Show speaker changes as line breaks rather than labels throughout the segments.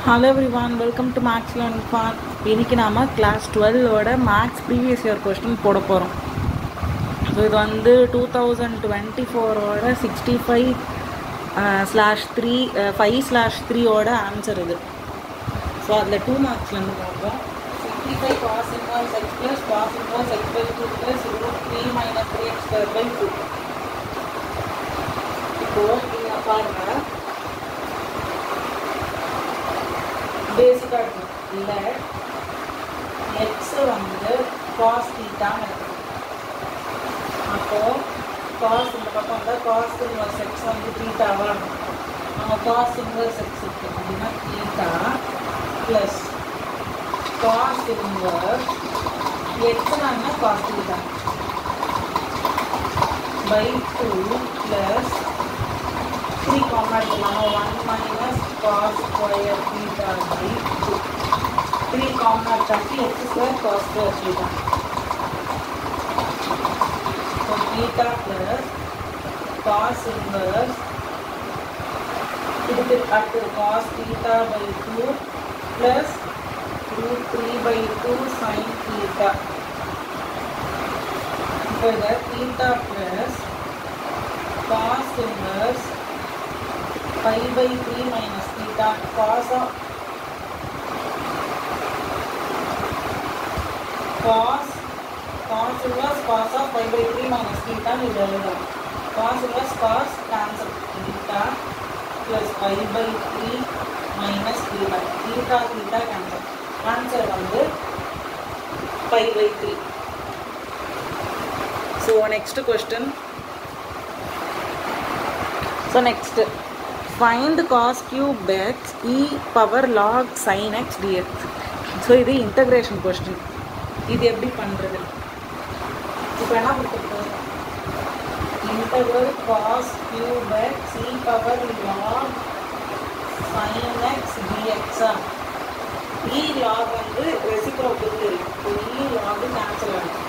Hello everyone, welcome to Max Learning Fun. இன்னைக்கு நாம class 12 ஓட மேக்ஸ் ப்ரீவியஸ் இயர் கொஸ்டின் போட போகிறோம். ஸோ இது வந்து 2024 ஓட 65/3 ஓட ஆன்சர் இது. ஸோ அதில் 2 மார்க்ஸ்லேருந்து பார்ப்போம். 65 cos inverse x plus cos inverse x by 2 plus root 3 minus 3x square by 2. இப்போது நீங்கள் பாருங்கள், பேசிக்காக இல்லை எக்ஸு வந்து காஸ் தீட்டான்னு இருக்குது. அப்போது காஸ் இந்த பக்கம் வந்து காஸ் இன்வர்ஸ் எக்ஸ் வந்து தீட்டாவாக இருக்கும். நம்ம காஸ் இன்வர்ஸ் எக்ஸ் இருக்குது அப்படின்னா தீட்டா ப்ளஸ் காஸ் இன்வர்ஸ் எக்ஸ்னா cos theta by 2 plus 3 common எடுத்துக்கலாமா 1 minus cos square theta by 2. 3 காமன் எடுத்தாச்சு x square cos square theta. So theta plus cos inverse இதுக்கு அடுத்து cos theta by 2 plus root 3 by 2 sin theta. இப்போ இதை theta plus cos inverse pi by 3 minus theta cos inverse cos of pi by 3 minus theta is எழுதலாம். cos inverse cos cancel theta plus pi by 3 minus theta cancel. Answer வந்து pi by 3. So next question. So next, find cos cube x e power log sin x dx. So இது integration question. இது எப்படி பண்ணுறது? இப்போ என்ன கொடுத்துருக்கு? Integral cos cube x e power log sin x dx. e log வந்து reciprocal தெரியும். e log cancel ஆகும்.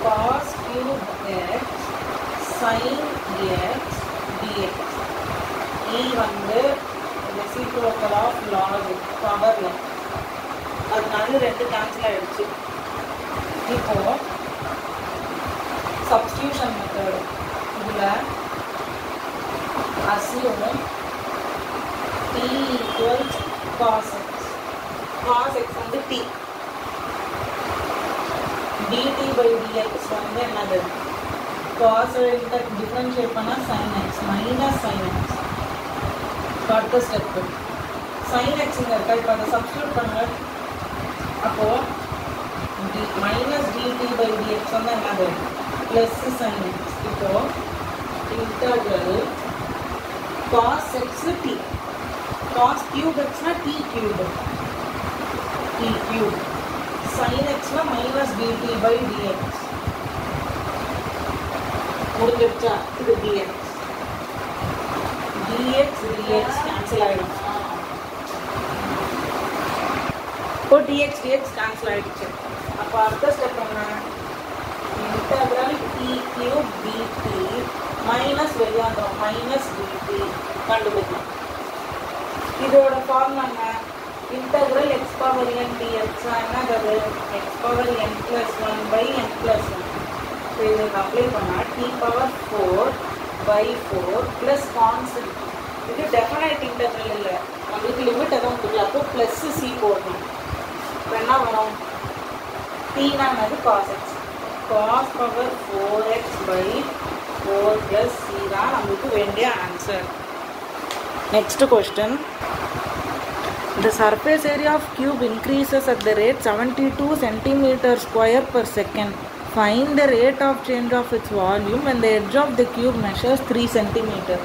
cos cube x sin x dx. e வந்து ரெசிப்ரோக்கல் ஆஃப் லாக் பவரில், அதனால 2 கேன்சல் ஆகிடுச்சு. இப்போ சப்ஸ்டியூஷன் மெத்தடு. இதில் assume t equals cos x. cos x வந்து t. dt by dx வந்து என்னது? cos டிஃபரன்ஷியேட் பண்ணால் sin x minus sin x. அடுத்த ஸ்டெப்பு sin x இங்கே இருக்கா. இப்போ அதை சப்ஸ்டியூட் பண்ணுங்க. அப்போது மைனஸ் dt by dx வந்து என்னது? Plus sin x. இப்போது interval cos x t. cos cube xனா t cube. sin xனா மைனஸ் dt by dx. முடிஞ்சிருச்சா? இது dx கேன்சல் ஆகிடும். இப்போ dx கேன்சல் ஆகிடுச்சு. அப்போ அடுத்த ஸ்டெப் என்ன? Integral t cube dt minus வெளியாந்தோம் மைனஸ் dt கண்டுபிடிக்கலாம். இதோட ஃபார்முலா என்ன? Integral x power n dx என்னது? x power n plus 1 by n plus 1. So இதுக்கு அப்ளை பண்ணால் t power 4 by 4 plus constant. இது டெஃபினைட் இன்டகிரல் இல்லை, நம்மளுக்கு லிமிட் எதுவும் கொடுக்கல. அப்போ ப்ளஸ் சி போடணும். இப்போ என்ன வரும்? டீனா என்னது? cos x. cos power 4x by 4 plus c தான் நம்மளுக்கு வேண்டிய answer. Next question. The surface area of cube increases at the rate 72 centimeters square per second. Find the rate of change of its volume when the edge of the cube measures 3 centimeter.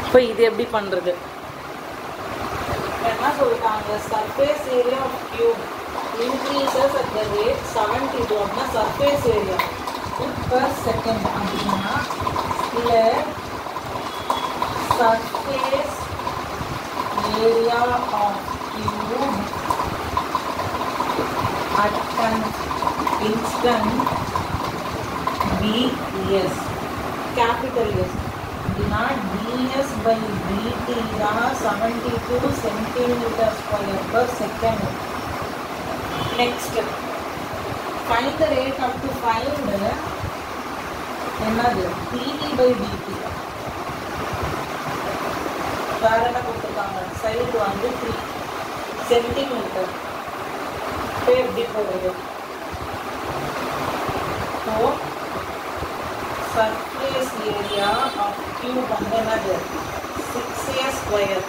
இப்போ இது எப்படி பண்ணுறது? என்ன சொல்லிட்டாங்க? surface area of cube increases at the rate 72 அப்படின்னா surface area per second அப்படின்னா இல்லை surface area of cube at an instant ds capital S அப்படின்னா ds by dt தான் 72 centimeter square per second. Next, find the rate up to find என்னது dv by dt. வேற என்ன கொடுத்துருக்காங்க, side வந்து 3 centimetre. இப்போ எப்படி போகுது, so surface area of cube வந்து என்னது 6a square.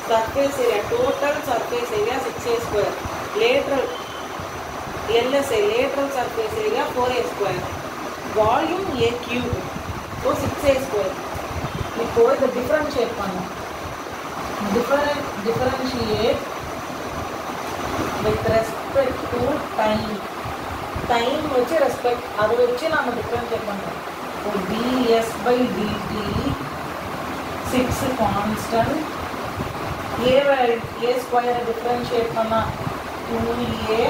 surface area, total surface area 6a square. lateral LSA, lateral surface area 4a square. volume a cube, so 6a square. இப்போ இதை differentiate பண்ணணும். differentiate with respect to time. time வச்சு respect, அதை வச்சு நாம differentiate பண்ணணும். So ds by dt 6 constant. a square differentiate பண்ணா 2a.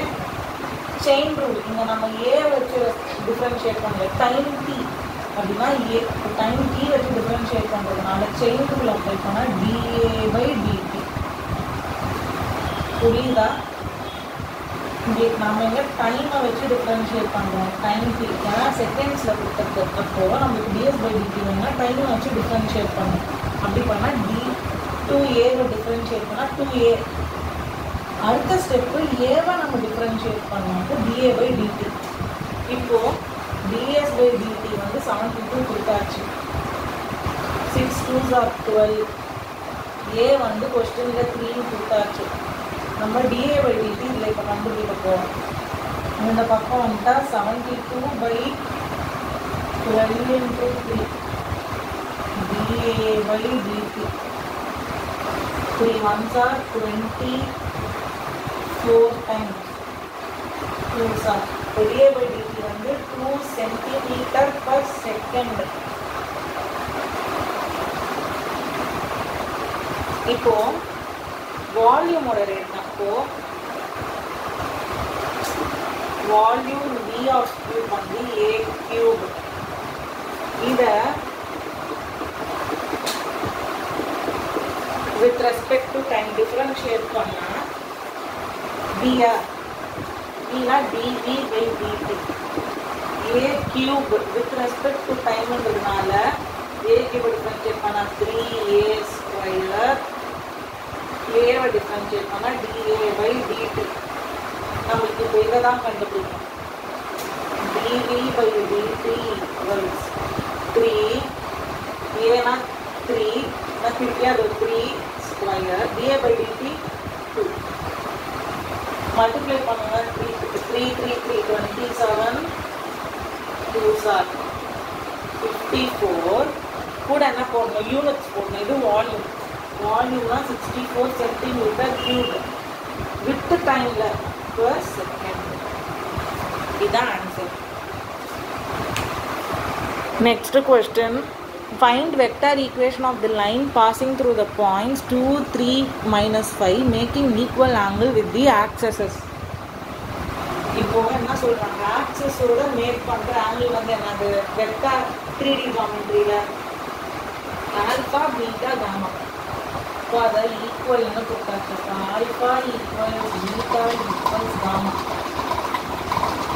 chain rule, இங்க நம்ம a வச்சு differentiate பண்ணல, time t அப்படின்னா a time t வச்சு differentiate பண்றதுனால chain rule apply பண்ணா da by dt. புரியுதா? இங்கே நம்ம எங்க டைமை வச்சு டிஃபரன்ஷியேட் பண்ணுறோம், டைம் t. ஏன்னா செகண்ட்ஸில் கொடுத்துருக்கப்போ நம்மளுக்கு ds by dt வேணும்னா டைமை வச்சு டிஃபரன்ஷியேட் பண்ணணும். அப்படி பண்ணால் d2a டிஃபரன்ஷியேட் பண்ணால் 2a. அடுத்த ஸ்டெப்பு ஏவை நம்ம டிஃபரன்ஷியேட் பண்ணோம், da by dt. இப்போது ds by dt வந்து 72 கொடுத்தாச்சு. 6 2s are 12. a வந்து கொஸ்டினில் 3 கொடுத்தாச்சு. நம்ம da by dt இதில் இப்போ கண்டுபிடிக்க போகிறோம். இந்த பக்கம் வந்துட்டா 72 by 12 into 3 da by dt. 3 ones are 24 times 2s are. da by dt வந்து 2 centimeter per second. இப்போ வால்யூமோட ரேட் தான். இப்போ வால்யூம் v ஆஃப் கியூப் வந்து a கியூப். இதை with respect to time differentiate பண்ணால் vனா dv by dt. a cube with respect to டைம்ன்றதுனால a cube differentiate பண்ணால் 3a ஸ்கொயர். ஏவை டிஃபரன்ஷியேட் பண்ணால் dA by dt. நம்மளுக்கு இப்போ இதை தான் கண்டுபிடிக்கணும். dV by dt equals 3. ஏன்னா 3, நான் திருப்பி அது 3 square. dA by dt 2. Multiply பண்ணுங்க, 3 3 3 27 2s are 54. கூட என்ன போடணும், யூனிட்ஸ் போடணும். இது வால்யூம். வால்யூம்னா 64 சென்டிமீட்டர் கியூப் வித் டைமில் per second. இதுதான் answer. Next question, find vector equation of the line passing through the points 2 3 -5 making equal angle with the axes. இப்போ என்ன சொல்கிறாங்க, ஆக்சஸோட மேக் பண்ணுற ஆங்கிள் வந்து என்னது, வெக்டார் 3D ஜாமெட்ரியில் ஆல்ஃபா பீட்டா காமா. இப்போ அதை ஈக்குவல்னு கொடுத்தாச்சு. Alpha equals beta equals gamma.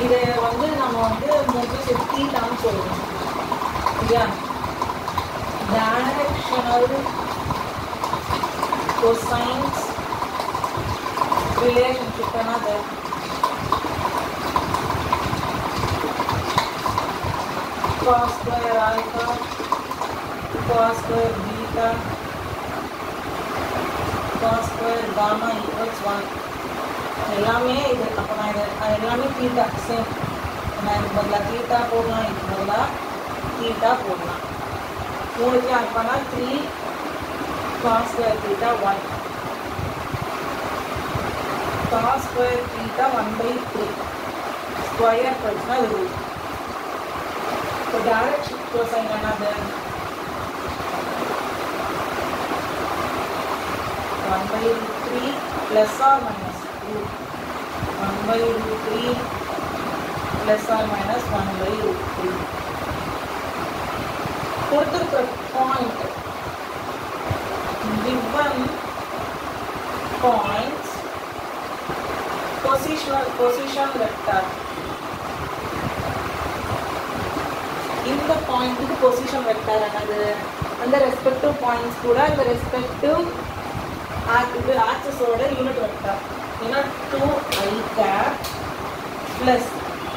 இதை வந்து நம்ம வந்து மோஸ்ட்லி தீட்டான்னு சொல்லுவோம் இல்லையா. டைரக்ஷனல் கொசைன்ஸ் ரிலேஷன்ஷிப் என்னது, cos square alpha cos square beta cos square gamma equals 1. எல்லாமே இது. அப்போ நான் இது எல்லாமே தீட்டா சேம். நான் இதுக்கு பதிலாக தீட்டா போடலாம், இதுக்கு பதிலாக தீட்டா போடலாம். 3க்கு ஆட் பண்ணால் 3 cos square theta 1 cos square theta 1/3 square போச்சுன்னா இது ரூட். இப்போ டைரக்ட் கொசைன் என்னது, 1/3 plus or minus root 1/3 plus or minus 1/3. கொடுத்துருக்கிற point given points position vector இந்த பாயிண்ட்டுக்கு பொசிஷன் வெக்டர் என்னது அந்த ரெஸ்பெக்டிவ் பாயிண்ட்ஸ் கூட அந்த ரெஸ்பெக்டிவ் ஆக்சஸோட யூனிட் வெக்டர் ஏன்னா 2i cap plus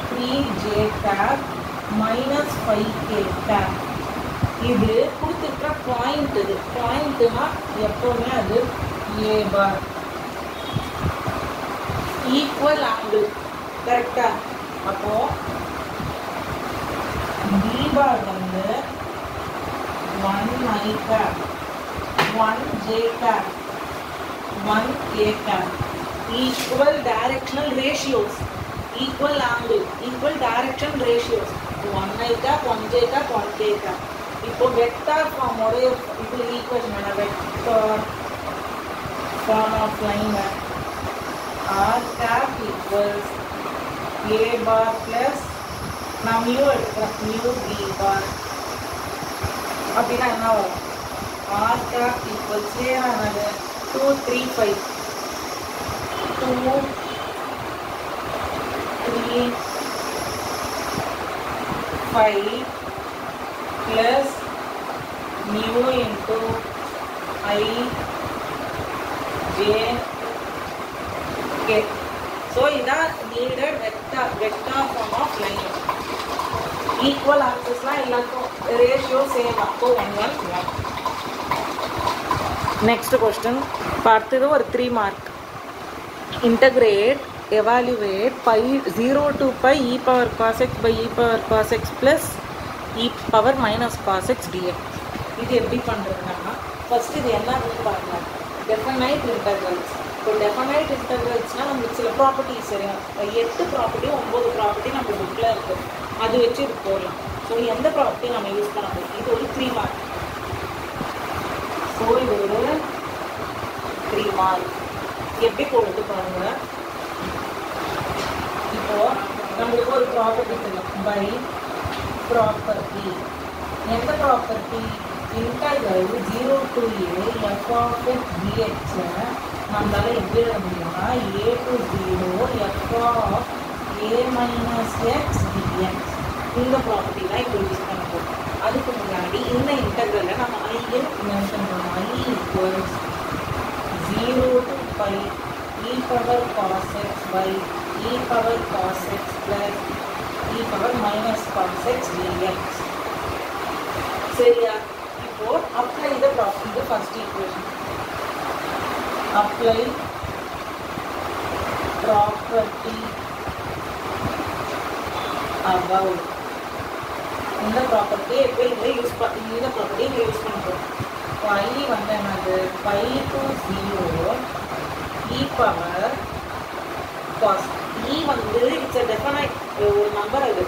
3j cap minus 5k cap இது கொடுத்துருக்க பாயிண்ட் இது பாயிண்ட்னா எப்பவுமே அது a bar ஈக்குவல் ஆங்கிள் கரெக்டா அப்போ b bar வந்து 1i cap 1j cap 1k cap equal directional ratios equal angle equal direction ratios 1i cap 1j cap 1k cap இப்போ vector form ஓட இது ஈக்குவேஷன் என்ன vector form of line r cap equals a bar plus now mu எடுக்கிறோம் mu b bar அப்படின்னா என்ன வரும் r cap equals என்னது 235 2 3 5 plus mu into I j k. So इधर needed vector form of line. Equal axis ला इला तो ratio same आपको 1 1 1. Next question. பார்த்து இது ஒரு 3 mark. Integrate, evaluate pi 0 to pi e power cos x by e power cos x plus e power minus cos x dx. இது எப்படி பண்றதுன்னா first இது என்னன்னு பாருங்க. Definite integrals. So definite integralsனா நமக்கு சில ப்ராப்பர்ட்டிஸ் தெரியும். 8 ப்ராப்பர்ட்டி 9 ப்ராப்பர்ட்டி நம்ம புக்ல இருக்கு. அது வெச்சு இது போடலாம். So எந்த ப்ராப்பர்ட்டி நம்ம யூஸ் பண்ண போறோம்? இது ஒரு 3 மார்க். So இது ஒரு 3 மார்க். எப்படி போடுறது பாருங்க. இப்போ நமக்கு ஒரு ப்ராப்பர்ட்டி தெரியும். by property. எந்த property? integral 0 to a f of x dx நம்மளால எப்படி எழுத முடியும்னா a to 0 f of a minus x dx இந்த ப்ராப்பர்ட்டி தான் இப்போ யூஸ் பண்ண போறோம். அதுக்கு முன்னாடி இந்த இன்டெக்ரலை நம்ம I மென்ஷன் பண்ணோம். I equals 0 to pi e power cos x by e power cos x plus e power minus cos x dx. சரியா? இப்போ apply the property first equation. Apply property above. இந்த property எப்போ இங்கே use இந்த property இங்கே use பண்ணுறோம். pi வந்து என்னது? pi to 0 e power cos. e வந்து இட்ஸ் a definite ஒரு நம்பர் அது.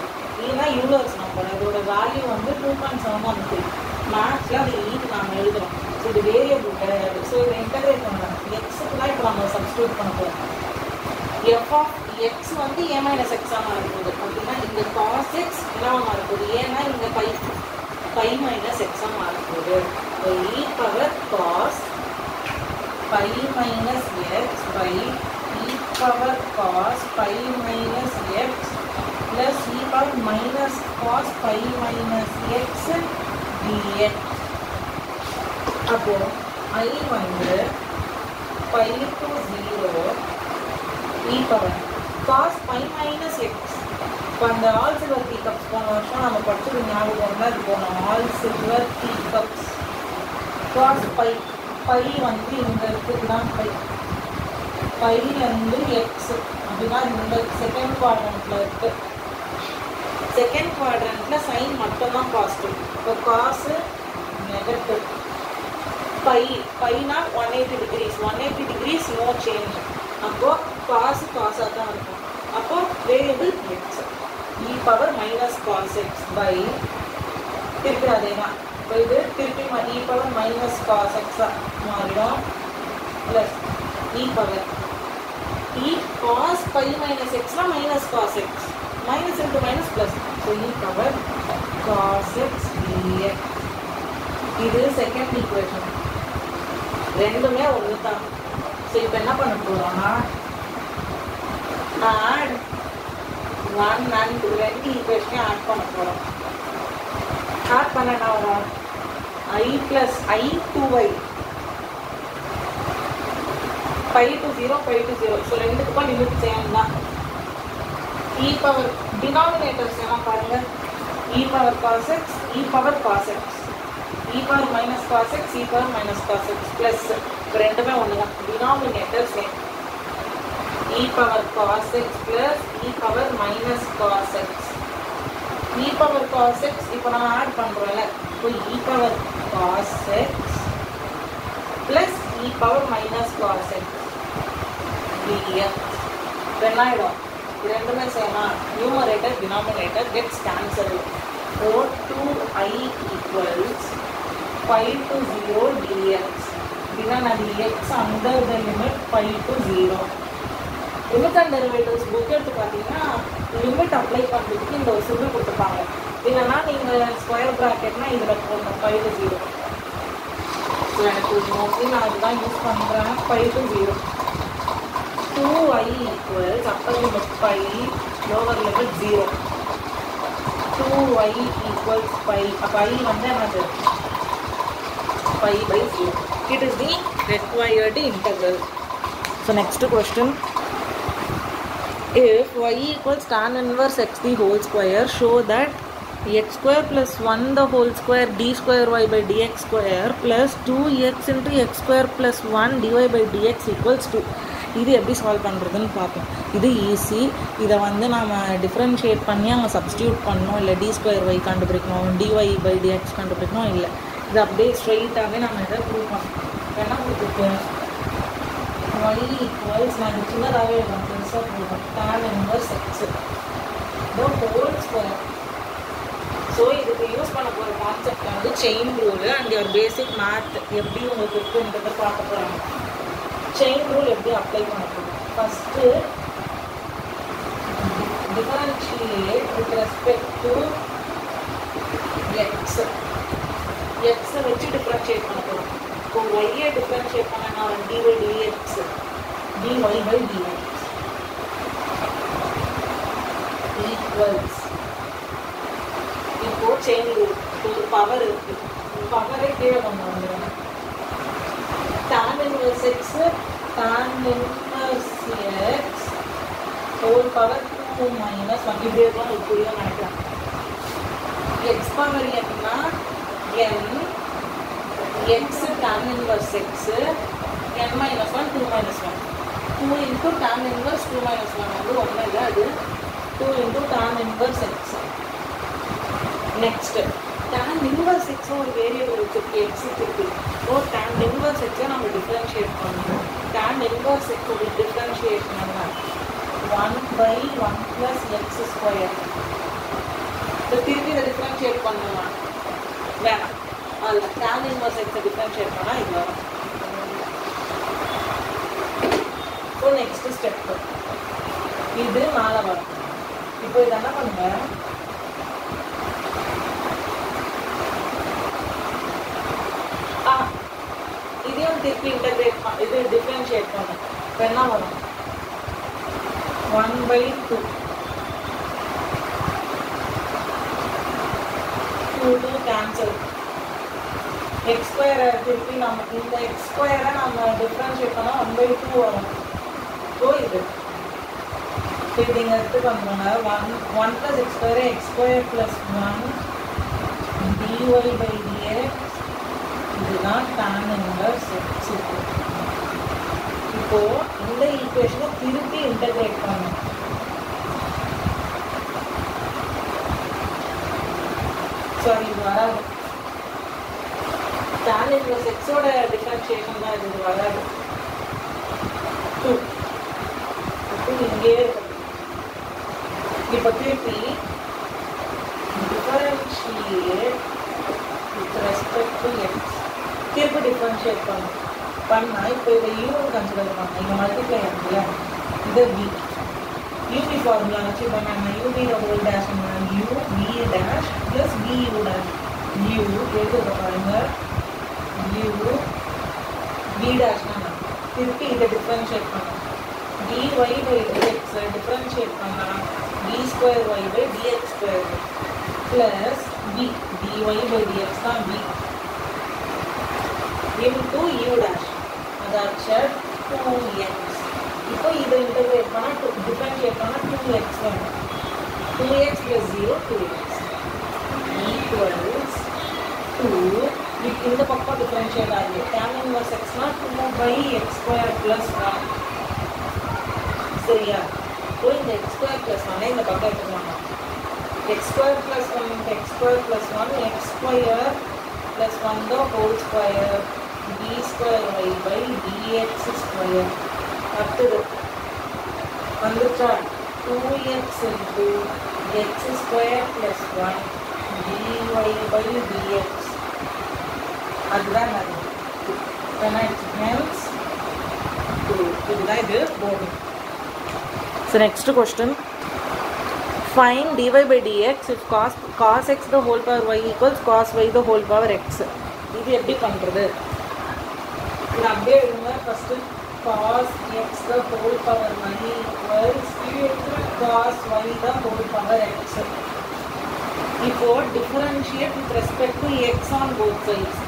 ஈனா யூலர்ஸ் நம்பர். அதோட வேல்யூ வந்து 2.713. மேக்ஸில் அது ஈக்கு நாம் எழுதுகிறோம். ஸோ இது வேரியபிள் கிடையாது. ஸோ இதை இன்டகிரேட் பண்ணலாம். எக்ஸுக்குலாம் இப்போ நம்ம சப்ஸ்டியூட் பண்ண போகிறோம். எஃப் ஆஃப் எக்ஸ் வந்து ஏ மைனஸ் எக்ஸாக மாறப்போகுது அப்படின்னா இந்த காஸ் எக்ஸ் என்னவா மாறப்போகுது? ஏன்னா இந்த பை மைனஸ் எக்ஸாக மாறப்போகுது. E power cos pi minus x by e power cos pi minus x plus e power minus cos pi minus x dx. அப்போ I வந்து pi to 0 e power cos pi minus x. இப்போ அந்த all silver tea cups போன வருஷம் நம்ம படிச்சது ஞாபகம் தான் இது போனோம். All silver tea cups cos pi வந்து இங்கே இருக்குதுதான் பைலேருந்து எக்ஸ் அப்படின்னா இந்த செகண்ட் குவாட்ரண்ட்டில் இருக்குது. செகண்ட் குவாட்ரண்ட்டில் சைன் மட்டும்தான் பாசிட்டிவ். இப்போ காசு நெகட்டிவ். பைனா 180 டிகிரிஸ். 180 degrees no change. அப்போது காசாக தான் இருக்கும். அப்போது variable x e power minus cos x by திருப்பி அதே தான். இப்போ இது திருப்பி இ பவர் மைனஸ் காஸ் எக்ஸாக மாறிடும் plus e power e cos pi minus எக்ஸ்னா minus cos x minus into minus plus. So e power cos x dx. This is second equation. ரெண்டுமே ஒன்று தான். ஸோ இப்போ என்ன பண்ண போகிறோம்னா ஆட் 1 and 2 ரெண்டு ஈக்குவேஷனையும் ஆட் பண்ண போகிறோம். ஆட் பண்ண என்ன வரும்? I plus I 2y pi to 0 pi to 0. So ரெண்டுக்குப்பா லிமிட் சேம் தான். e பவர் டினாமினேட்டர்ஸ் எல்லாம் பாருங்க. e power cos x e power cos x e power minus cos x e power minus cos x plus ரெண்டுமே ஒன்று தான். Denominator same. e power cos x plus e power minus cos x e power cos x இப்போ நம்ம add பண்ணுறோம்ல. இப்போ e power cos x plus e power minus cos x dx என்ன ஆகிடும்? ரெண்டுமே சேமா. Numerator denominator gets cancel. 2i equals 5 to 0 dx. Then அது x under the limit 5 to 0. Limit and derivatives book எடுத்து பார்த்தீங்கன்னா லிமிட் அப்ளை பண்ணுறதுக்கு இந்த ஒரு சிம்பிள் கொடுத்துருப்பாங்க. இல்லைன்னா நீங்கள் ஸ்கொயர் ப்ராக்கெட்னா இதில் போடணும் 5 to 0. ஸோ எனக்கு மோஸ்ட்லி நான் அதுதான் யூஸ் பண்ணுறேன். 5 to 0. 2i equals upper limit 5 lower limit 0. 2i equals 5. அப்போ I வந்து என்னது? 5 by 0. It is the required integral. So next question. If y equals tan inverse x the whole square, show that x square plus 1 the whole square d square y by dx square plus 2x into x square plus 1 dy by dx equals 2. இது எப்படி solve பண்ணுறதுன்னு பார்ப்போம். இது easy. இதை வந்து நம்ம differentiate பண்ணி அங்கே சப்ஸ்டியூட் பண்ணணும், இல்லை டி ஸ்கொயர் ஒய் கண்டுபிடிக்கணும், டிஒய் பை டிஎக்ஸ் கண்டுபிடிக்கணும். இல்லை, இது அப்படியே ஸ்ட்ரெயிட்டாகவே நம்ம இதை ப்ரூவ் பண்ணணும். என்ன கொடுத்துருக்கு? ஒய் ஈக்குவல்ஸ் நான் இது சின்னதாகவே இருக்கும், பெருசாக போடுவோம். tan inverse x the whole square. So இதுக்கு யூஸ் பண்ண போகிற கான்செப்ட் வந்து chain rule and your basic math எப்படி உங்களுக்கு இருக்குன்றதை பார்க்க போகிறாங்க. செயின் ரூல் எப்படி அப்ளை பண்ண போகிறோம்? First differentiate with respect to எக்ஸை வச்சு டிஃபரன்ஷியேட் பண்ண போகிறோம். இப்போ ஒய்யை டிஃபரன்ஷியேட் பண்ண நான் dy dx dy by dx equals. இப்போ செயின் ரூல் ஒரு பவர் இருக்கு, பவரை கீழே கொண்டு வந்துடுங்க. tan inverse x tan inverse x whole power 2 minus 1 இப்படி இருக்கும். உங்களுக்கு புரியும் நினைக்கிறேன். x பவர் என்னன்னா n x tan inverse x n minus 1 2 minus 1 2 into tan inverse 2 minus 1 வந்து ஒன்றும் இல்லை, அது 2 into tan inverse x. Next tan inverse x ஒரு வேரியபிள் வச்சிருக்கு, x இருக்கு. ஸோ tan inverse x நம்ம டிஃபரன்ஷியேட் பண்ணணும். tan inverse x ஒரு டிஃபரன்ஷியேஷன் என்ன? 1 by 1 plus x square. So திருப்பி இதை டிஃபரன்ஷியேட் பண்ணலாம் வேணாம். அதில் tan inverse x டிஃபரன்ஷியேட் பண்ணால் இது வரும். ஸோ நெக்ஸ்ட் ஸ்டெப் இது மேலே வரும். இப்போ இது என்ன பண்ணுங்க, இதையும் திருப்பி இன்டகிரேட் இது டிஃபரன்ஷியேட் பண்ணும். இப்போ என்ன வரும்? 1 by 2 2 கேன்சல். எக்ஸ் ஸ்கொயரை திருப்பி நம்ம இந்த எக்ஸ் ஸ்கொயரை நம்ம டிஃபரன்ஷியேட் பண்ணால் 1 by 2 வரும். ஸோ இது இது இங்கே எடுத்து பண்ணுவாங்க. 1 plus x square x square plus 1 dy by dx. இதுதான் tan inverse x. இப்போ இந்த ஈக்குவேஷனை திருப்பி இன்டகிரேட் பண்ணணும். சாரி, இது வராது. tan inverse x ஓட டிஃபரன்ஷியேஷன் தான் இது வராது. 2 இங்கே இருக்கு. இப்போ திருப்பி differentiate with respect to X திருப்பி டிஃபரன்ஷியேட் பண்ணால் இப்போ இதை யூன்னு கன்சிடர் பண்ணலாம். இங்கே மல்டிப்ளை ஆகுதுல்ல, இது பி யூபி ஃபார்முலா வச்சு இப்போ நம்ம U P whole dash U P dash plus P U dash U எழுதுற பாருங்க. யூ பி dash na திருப்பி இதை differentiate பண்ணலாம் dy by dx differentiate பண்ணா d square y by dx square plus b dy by dx தான் b into u dash அதாச்சு 2x இப்போ இதை இன்டகிரேட் பண்ணா differentiate பண்ணா 2x வரும் 2x plus 0 2x equals 2 இந்த பக்கம் differentiate ஆகுது tan inverse x னா 2 by x square plus 1 சரியா இப்போ இந்த x square plus 1 இந்த பக்கம் எடுத்துக்கலாம் x square plus 1 into x square plus 1 x square plus 1 the whole square d square y by dx square அடுத்தது வந்துச்சா 2x into x square plus 1 dy by dx அதுதான் அது ஏன்னா it means இதுதான் இது board So next question, find dy by dx if cos x the whole power y equals cos y the whole power x. இது எப்படி பண்றது? இது அப்படியே எழுதுங்க first cos x the whole power y equals cos y the whole power x. இப்போ differentiate with respect to x on both sides.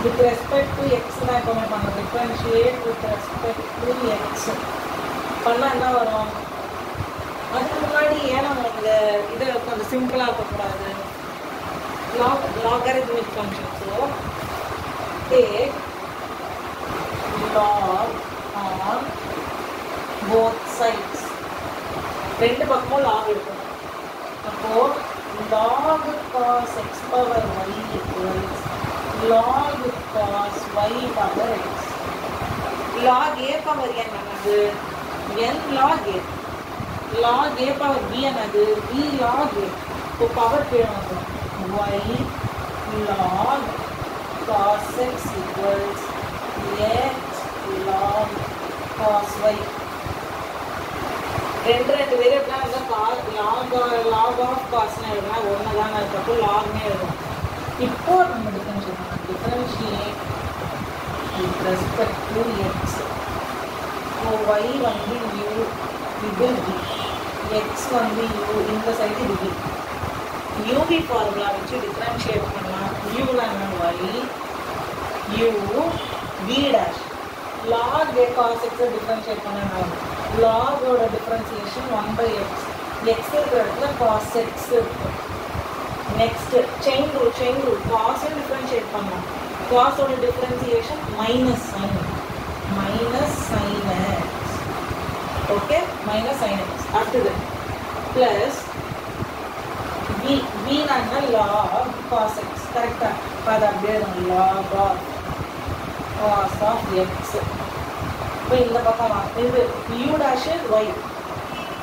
With respect to x நான் இப்போ பண்ணலாம் differentiate with respect to x. பண்ணா என்ன வரும் அதுக்கு முன்னாடி ஏன் நம்ம இந்த இதை கொஞ்சம் சிம்பிளாக இருக்கக்கூடாது logarithmic function so take log on both sides ரெண்டு பக்கமும் லாக் எடுக்கணும் அப்போது log cos x power y equals log cos y power x log a power n என்னது n log a log a power b என்னது b log a तो power கேணும் y log cos x equals x log cos y ரெண்டு வேரியபிளா இருந்தா log of cos னு எழுதனா ஒண்ணு தான் அதுக்கு log னு எழுதணும் இப்போ நம்ம differentiate with respect to x so y வந்து u இது b x வந்து u இந்த சைடு இது b uv ஃபார்முலா வச்சு டிஃபரன்ஷியேட் பண்ணலாம் u னா y u v dash log a cos x differentiate பண்ணா log ஓட டிஃபரன்ஷியேஷன் 1 by x x இருக்கிறதுல cos x இருக்கு next chain rule cos differentiate பண்ணலாம் cos ஓட differentiation minus sin x okay minus sin x after that plus v na log cos x correct pada அப்படியே log of cos of x இப்போ இந்த பக்கம் இது u dash y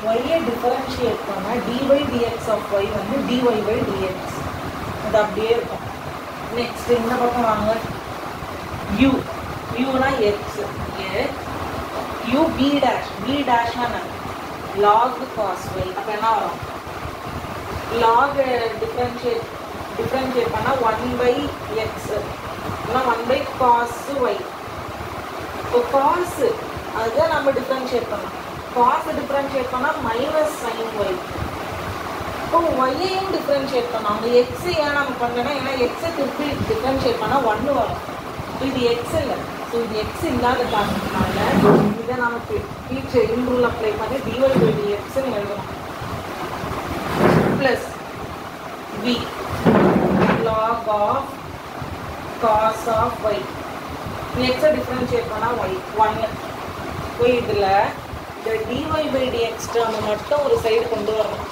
y differentiate பண்ணா dy dx of y வந்து dy by dx அது அப்படியே இருக்கும் நெக்ஸ்ட் இந்த பக்கம் வாங்க u na x u b dash na log cos y அப்ப என்ன வரும் log differentiate பண்ணா 1 by x இல்ல 1 by cos y இப்போ cos அத நம்ம differentiate பண்ணலாம் cos differentiate பண்ணா minus sin y இப்போ y ஐயும் differentiate பண்ணா அந்த x ஏன் நம்ம பண்ணனா ஏனா x திருப்பி differentiate பண்ணா 1 வரும் இது x இல்ல சோ இது x இல்லாத காரணத்தினால இத நமக்கு டீச்சர் ரூல் அப்ளை பண்ணி dy by dx ன்னு எழுதணும் plus v log of cos of y x differentiate பண்ணா y 1 போய் இதுல இந்த dy by dx டேர்ம் மட்டும் ஒரு சைடு கொண்டு வரணும்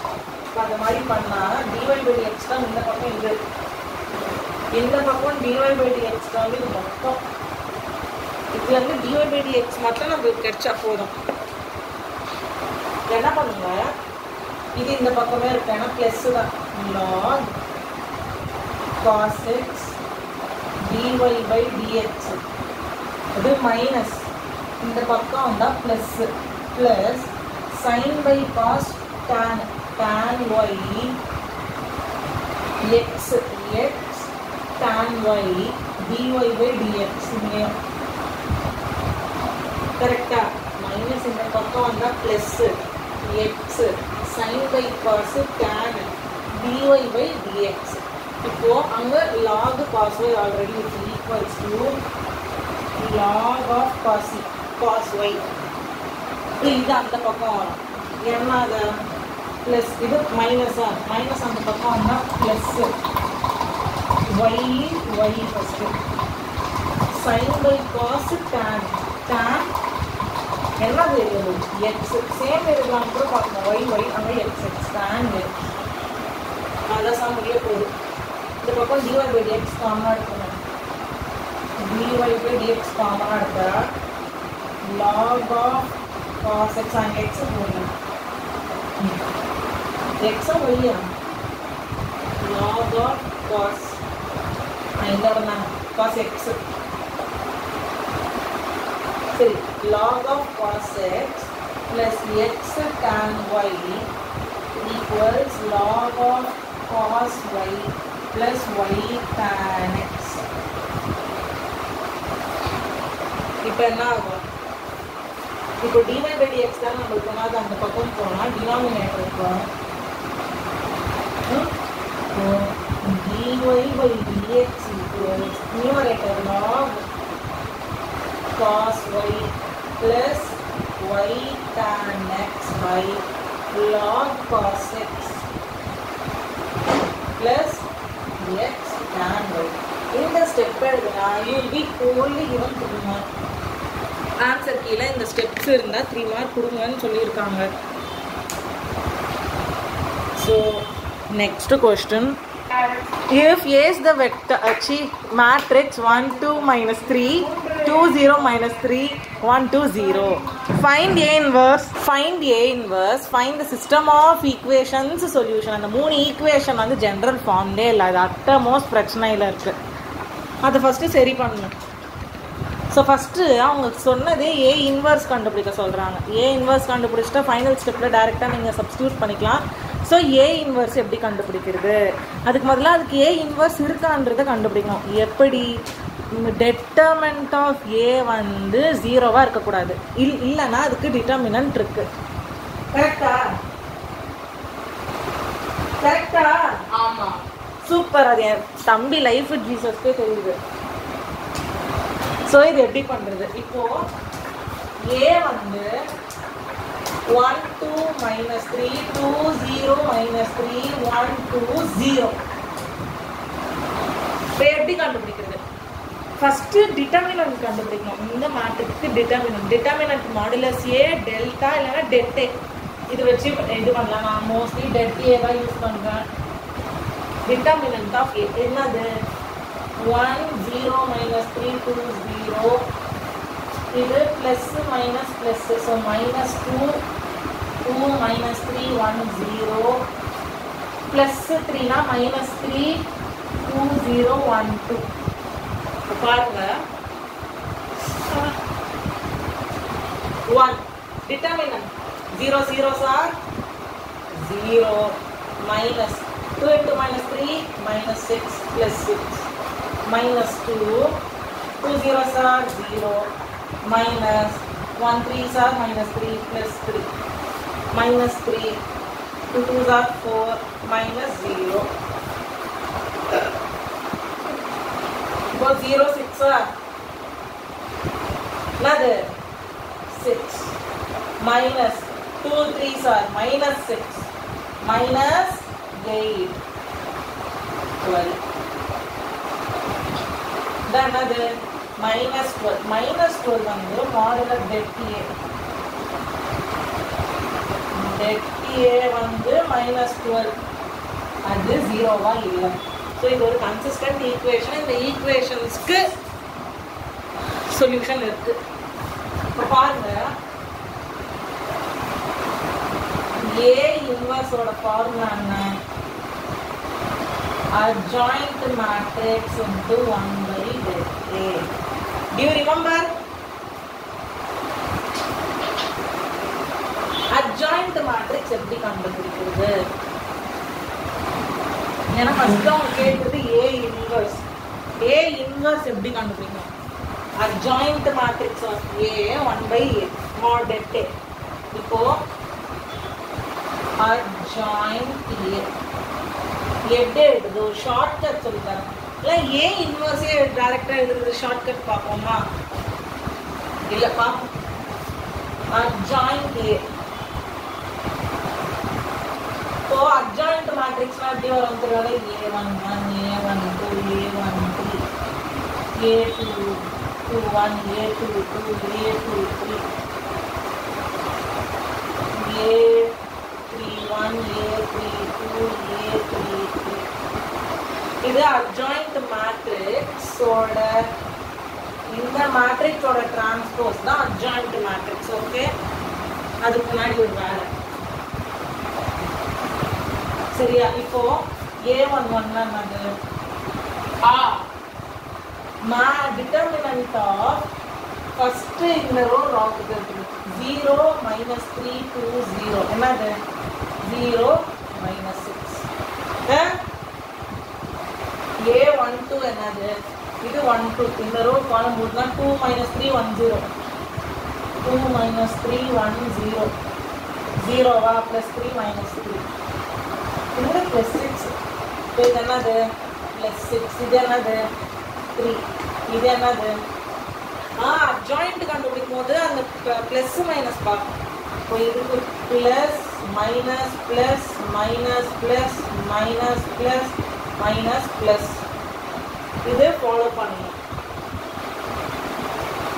அந்த மாதிரி பண்ணா dy by dx டேர்ம் இந்த பக்கம் இது இந்த பக்கம் dy by dx டேர்ம் இது மொத்தம் இது வந்து dy by dx மட்டும் நமக்கு கிடைச்சா போதும் என்ன பண்ணுங்க இது இந்த பக்கமே இருக்கு ஏன்னா பிளஸ் தான் log cos x dy by dx இது மைனஸ் இந்த பக்கம் வந்தா plus plus sin by cos tan y x tan y dy by dx கரெக்டா? மைனஸ் இந்த பக்கம் வந்தால் plus x sign by cos tan dy by dx. இப்போ அங்கே log cos y ஆல்ரெடி இருக்கு equals to log of cos y. இது அந்த பக்கம் வரும். என்ன அது ப்ளஸ் இது மைனஸா மைனஸ் அந்த பக்கம் வந்தால் plus y first sine by cos tan என்ன வேரியபிள் எக்ஸ் சேம் வேரியபிளான்னு கூட பார்க்கணும். y அங்கே எக்ஸ் டேன் எக்ஸ் அதான் சா முடிய போகுது. இந்த பக்கம் dy by dx காமனாக எடுக்கணும். dy by dx காமனாக எடுத்தால் log of cos x and x போடணும். x y log of cos இந்த cos x சரி log of cos x plus x tan y equals log of cos y plus y tan x. இப்போ என்ன ஆகும்? இப்போ dy by dx தான் நம்மளுக்கு போனால் அந்த பக்கம் போனால் டினாமினேட்டர் இருக்கும். dy by dx equals numerator log cos y plus y tan x by log cos x plus x tan y. இந்த ஸ்டெப் எழுதுனா you will be only given 3 mark. Answer கீழே இந்த ஸ்டெப்ஸ் இருந்தால் 3 மார்க் கொடுங்கன்னு சொல்லியிருக்காங்க. So next question. If A is the vector matrix 1 2 minus 3 2 0 minus 3 1 2 0, find A inverse, find the system of equations solution. அந்த 3 equation வந்து general ஃபார்ம்லே இல்லை, அது அட்டமோஸ்ட் பிரச்சனையில் இருக்குது. அதை ஃபஸ்ட்டு சரி பண்ணணும். ஸோ ஃபஸ்ட்டு அவங்க சொன்னதே ஏ இன்வர்ஸ் கண்டுபிடிக்க சொல்கிறாங்க. ஏ இன்வர்ஸ் கண்டுபிடிச்சிட்டா ஃபைனல் ஸ்டெப்பில் டேரெக்டாக நீங்கள் சப்ஸ்டியூட் பண்ணிக்கலாம். ஸோ ஏ இன்வர்ஸ் எப்படி கண்டுபிடிக்கிறது? அதுக்கு முதல்ல அதுக்கு ஏ இன்வர்ஸ் இருக்கான்றதை கண்டுபிடிக்கணும். எப்படி? டெட்டர்மினன்ட் ஆஃப் ஏ வந்து 0வாக இருக்கக்கூடாது. இல்லைன்னா அதுக்கு டிட்டர்மினன்ட் இருக்கு. கரெக்டா? ஆமாம், சூப்பர். அது என் தம்பி லைஃப் ஜீசஸ்க்கே தெரியுது. ஸோ இது எப்படி பண்ணுறது? இப்போது ஏ வந்து 1 2 minus 3 2 0 minus 3 1 2 0. இப்போ எப்படி கண்டுபிடிக்கிறது? ஃபஸ்ட்டு டிட்டர்மினன்ட் கண்டுபிடிக்கணும். இந்த மேட்ரிக்ஸ்க்கு டிட்டர்மினன்ட் மாடுலஸ் ஏ டெல்டா இல்லைன்னா டெட் ஏ இது வச்சு இது பண்ணலாம். நான் மோஸ்ட்லி டெட் ஏ தான் யூஸ் பண்ணுறேன். டிட்டர்மினன்ட் ஆஃப் ஏ என்னது? 1 0 minus 3 2 0 இது plus minus plus. So minus 2 2 minus 3 1 0 plus 3 na minus 3 2 0 1 2. பாருங்க 1 determinant 0 zeros are 0 minus 2 into minus 3 minus 6 plus 6 minus 2 2 zeros are 0 minus 1 3s are minus 3 plus 3 minus 3 2 2s are 4 minus 0. Go 0 6 are another 6 minus 2 3s are minus 6 minus 8 12. Then another minus 12 வந்து modular det A வந்து minus 12 அது 0வா இல்லை. So இது ஒரு consistent equation. இந்த ஈக்குவேஷன்ஸ்க்கு solution இருக்கு. இப்போ பாருங்க ஏ இன்வர்ஸோட ஃபார்முலா என்ன? adjoint matrix into 1 by det A. Do you remember? adjoint matrix எப்படி கண்டுபிடிக்கிறது? ஏன்னா ஃபர்ஸ்ட் அவங்க கேட்டது ஏ இன்வர்ஸ் எப்படி கண்டுபிடிக்கணும்? adjoint matrix of A 1 by A mod A. இப்போ adjoint A எப்படி எழுதுது ஒரு ஷார்ட்கட் சொல்லித்தரேன் இல்லை ஏ இன்வர்ஸே டைரக்டாக எழுதுறது ஷார்ட்கட் பார்ப்போமா இல்லை பார்ப்போம் adjoint A இப்போ adjoint matrixனா எப்படி வரும் தெரியல A11 A12 A13 A21 A22 A23 A31 A32 A33 இது adjoint matrix ஓட இந்த matrix ஓட transpose தான் adjoint matrix ஓகே அதுக்கு முன்னாடி ஒரு வேலை சரியா இப்போ A11 னா என்னது determinant of first இந்த row rock 0 minus 3 2 0 என்னது 0 minus 6 A12 என்னது இது 1 2 இந்த row column போடுனா 2 minus 3 1 0 2 minus 3 1 0 0 வா plus 3 minus 3 இது plus 6 இது என்னது plus 6 இது என்னது 3 இது என்னது adjoint கண்டுபிடிக்கும் போது அந்த plus minus பார்க்கணும் இப்போ இதுக்கு plus minus plus minus plus minus plus minus plus இது ஃபாலோ பண்ணணும்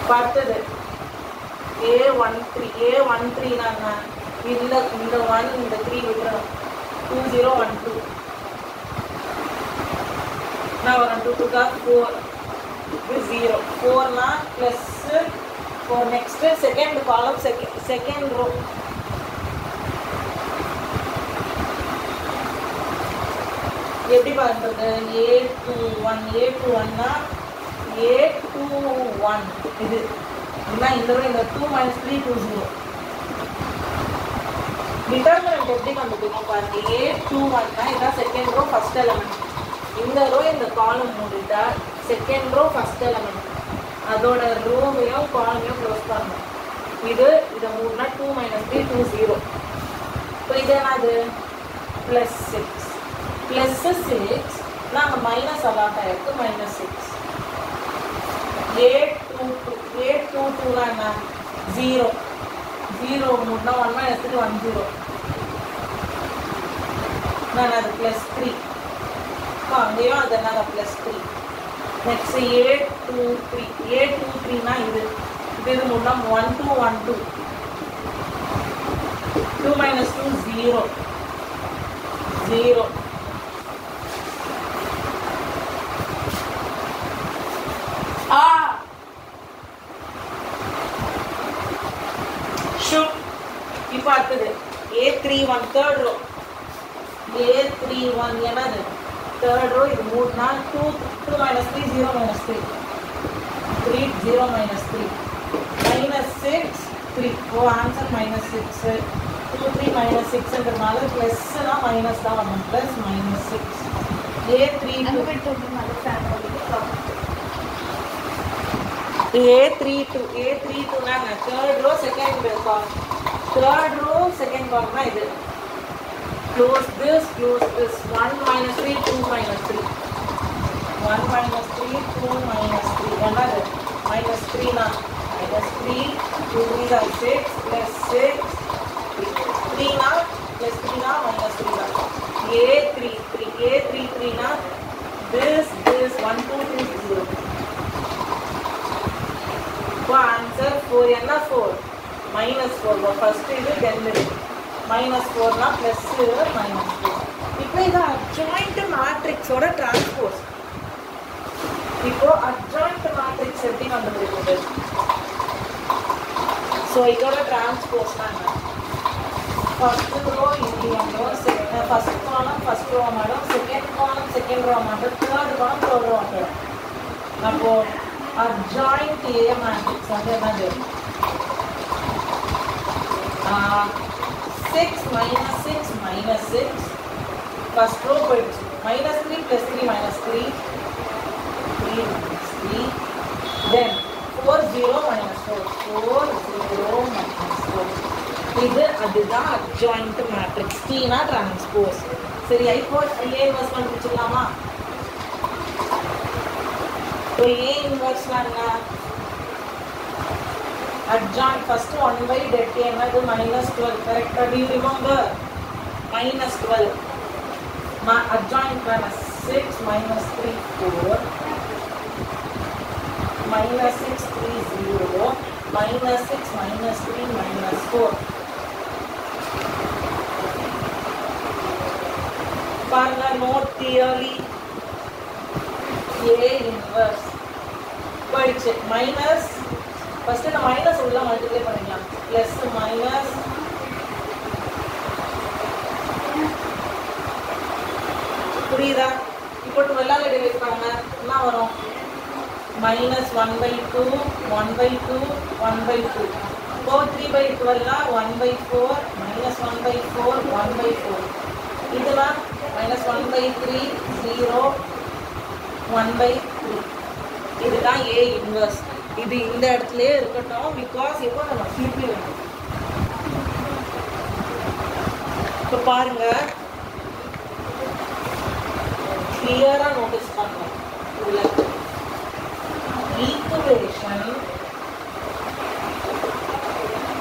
பார்த்தது A13 னா இந்த 1 இந்த 3 விட்டுறணும் 2012 நான் ஒரு 2 2 4 this 0 4 na plus for next second column second row எப்படி பண்றது A21 னா A21 இது என்ன இந்த row இந்த 2 minus 3 2 0 determinant எப்படி கண்டுபிடிக்கும் பாருங்க A21 னா இதான் செகண்ட் row first element இந்த row இந்த column மூடிட்டா செகண்ட் row first element அதோட ரோவையும் காலமையும் க்ளோஸ் பண்ணணும் இதை மூணுனா 2 minus 3 2 0 இப்போ இது என்னது plus 6 plus 6 நாங்கள் மைனஸ் அலாட் ஆயிருக்கு minus 6 A22 னா என்ன 0 0 மூணுனா 1 minus 3 1 0 நான் அது plus 3 அங்கேயும் அது என்னது plus 3 next A23 னா இது மூணுனா 1 2 1 2 2 minus 2 0 0 shoot இப்போ அடுத்தது A31 third row A31 என்னது third row இது மூணுனா 2 minus 3 0 minus 3 3 0 minus 3 minus 6 3 ஓ ஆன்சர் minus 6 2 3 minus 6ன்றதுனால ப்ளஸ்னா மைனஸ் தான் வரணும் ப்ளஸ் minus 6 A32 னா third row second column third row second column னா இது close this 1 minus 3 2 minus 3 1 minus 3 2 minus 3 என்னது minus 3 னா minus 3 2 3 are 6 plus 6 3 னா plus 3 னா minus 3 னா A33 னா this 1 2 3 0 இப்போ ஆன்சர் 4 என்ன 4 minus 4 ஃபர்ஸ்ட் இது then இது minus 4 னா plus minus 4 இப்போ இது adjoint matrix ஓட transpose இப்போ adjoint matrix எப்படி கண்டுபிடிக்கிறது சோ இதோட transpose னா என்ன first row Indian row first column first row மாடும் second column second row மாடும் third column third row மாடும் அப்போ adjoint A matrix அது என்னது 6 minus 6 first row போயிடுச்சு minus 3 plus 3 minus 3 3 minus 3 then 4 0 minus 4 4 0 minus 4 இது அதுதான் adjoint matrix T னா transpose சரி இப்போ A inverse கண்டுபிடிச்சிடலாமா तो A inverse என்ன adjoint first 1 by det என்னது -12 correct do you remember -12 adjoint minus 6 minus 3 4 minus 6 3 0 minus 6 minus 3 minus 4 பாருங்க note clearly A inverse படிச்சு minus first இந்த minus உள்ள multiply பண்ணிக்கலாம் plus minus புரியுதா இப்போ 12 ஆல டிவைட் பண்ணுங்க என்ன வரும் minus 1 by 2 1 by 2 1 by 2 4 3 by 12 னா 1 by 4 minus 1 by 4 1 by 4 இதுனா minus 1 by 3 0 1 by 3 இதுதான் A inverse இது இந்த இடத்துலயே இருக்கட்டும் because இப்போ நம்ம flip பண்ணணும் இப்போ பாருங்க clear-ஆ நோட்டீஸ் பண்ணணும் இதுல equation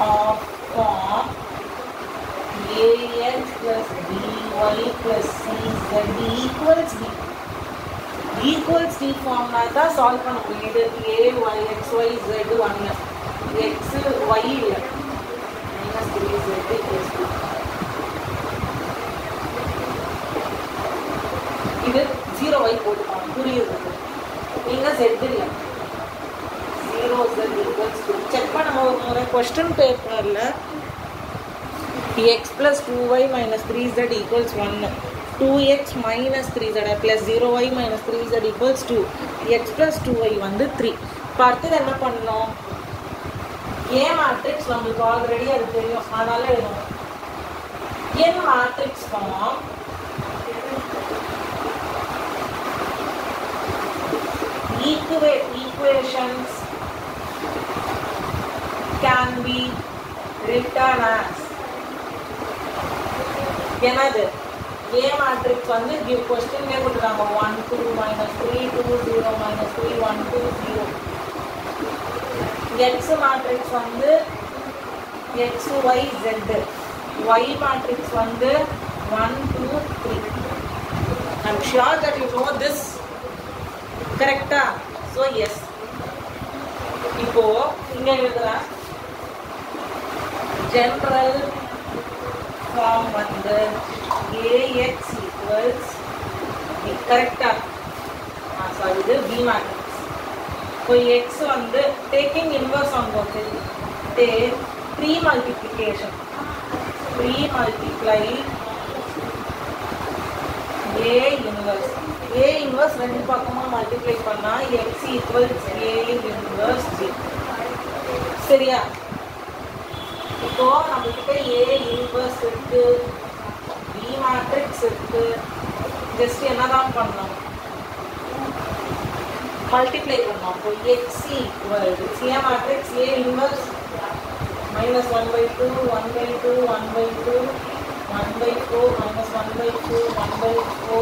of form ax plus by plus cz equals b equals d form நாதா சால்வ் பண்ண முடியும் இது a y x y z 1 x y இல்ல -3z plus 2 இது 0 y போட்டுக்கலாம் புரியுது நீங்க z இல்ல 0 z equals to செக் பண்ணுங்க ஒரு முறை क्वेश्चन பேப்பர்ல x plus 2y minus 3z equals 1 2x minus 3z plus 0y minus 3z equals 2 x plus 2y வந்து 3 இப்போ அடுத்தது என்ன பண்ணணும் A matrix நம்மளுக்கு ஆல்ரெடி அது தெரியும் அதனால எழுதணும் n matrix form equations can be written as என்னது A matrix வந்து give question லே கொடுத்தாங்க 1 2 minus 3 2 0 minus 3 1 2 0 X matrix வந்து x y z Y matrix வந்து 1 2 3 I'm sure that you know this correct so yes இப்போ இங்க எழுதுறேன் general form வந்து ax equals b correct sorry இது b matrix so x வந்து taking inverse on both take 3 multiplication 3 multiply a inverse a inverse ரெண்டு பக்கமா multiply பண்ணா x equals a inverse b சரியா இப்போ நமக்கு a inverse இருக்கு b matrix இருக்கு ஜஸ்ட் என்னதான் பண்ணனும் மல்டிப்ளை பண்ணனும் அப்போ x equals a matrix a inverse minus 1 by 2 1 by 2 1 by 2 1 by 4 minus 1 by 2 1 by 4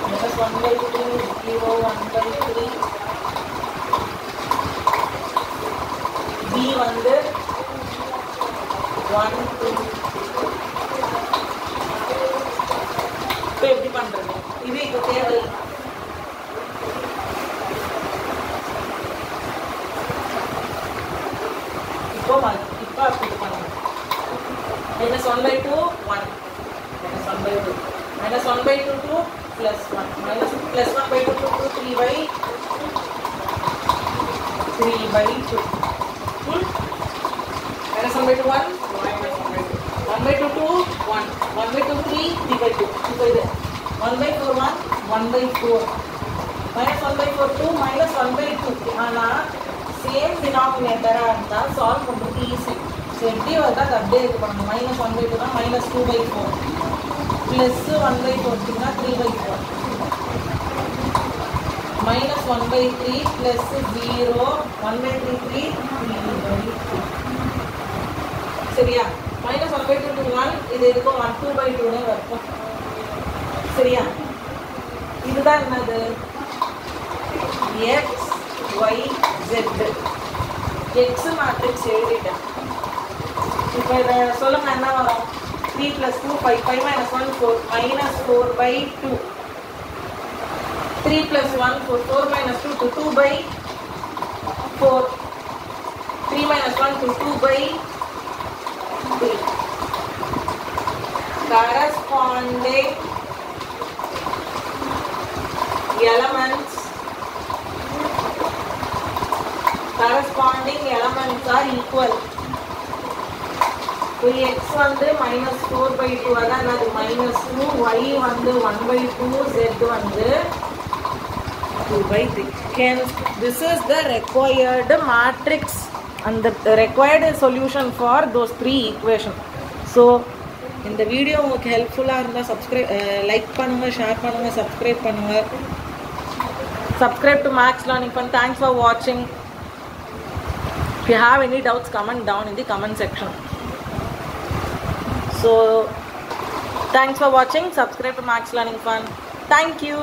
minus 1 by 2 0 1 by 3 b வந்து 1 2 இப்போ எப்படி பண்றது இது இப்போ தேவை இப்போ அப்படி பண்ணுங்க minus 1 by 2 1 minus 1 by 2 minus 1 by 2 2 plus 1 minus plus 1 by 2 2 3 by 2 minus 1 by 2 1 minus 1 by 2 1 by 2 2 1 1 by 2 3 3 by 2 இப்போ இது 1 by 4 1 1 by 4 minus 1 by 4 2 minus 1 by 2 ஆனா சேம் டினாமினேட்டரா இருந்தா சால்வ் பண்றது ஈஸி ஸோ எப்படி வருதா அது அப்படியே இது பண்ணணும் minus 1 by 2 தான் minus 2 by 4 plus 1 by 4 3 by 4 minus 1 by 3 plus 0 1 by 3 3 சரியா minus 1 by 2 to 1 இது இருக்கும் 1 2 by 2 னே வரும் சரியா இதுதான் என்னது x y z x matrix எழுதிட்டேன் இப்போ இதை சொல்லுங்க என்ன வரும் 3 plus 2 5 5 minus 1 4 minus 4 by 2 3 plus 1 4 4 minus 2 to 2 by 4 3 minus 1 to 2 by 3 corresponding elements are equal. So x வந்து minus 4 by 2 அதான் அது minus 2 y வந்து 1 by 2 z வந்து 2 by 3. Hence this is the required matrix and the required solution for those three equations. So இந்த video உங்களுக்கு ஹெல்ப்ஃபுல்லாக இருந்தால் like பண்ணுங்கள் ஷேர் பண்ணுங்கள் subscribe to Max Learning Fun. Thanks for watching. If you have any doubts, comment down in the comment section. So thanks for watching. Subscribe to Max Learning Fun. Thank you.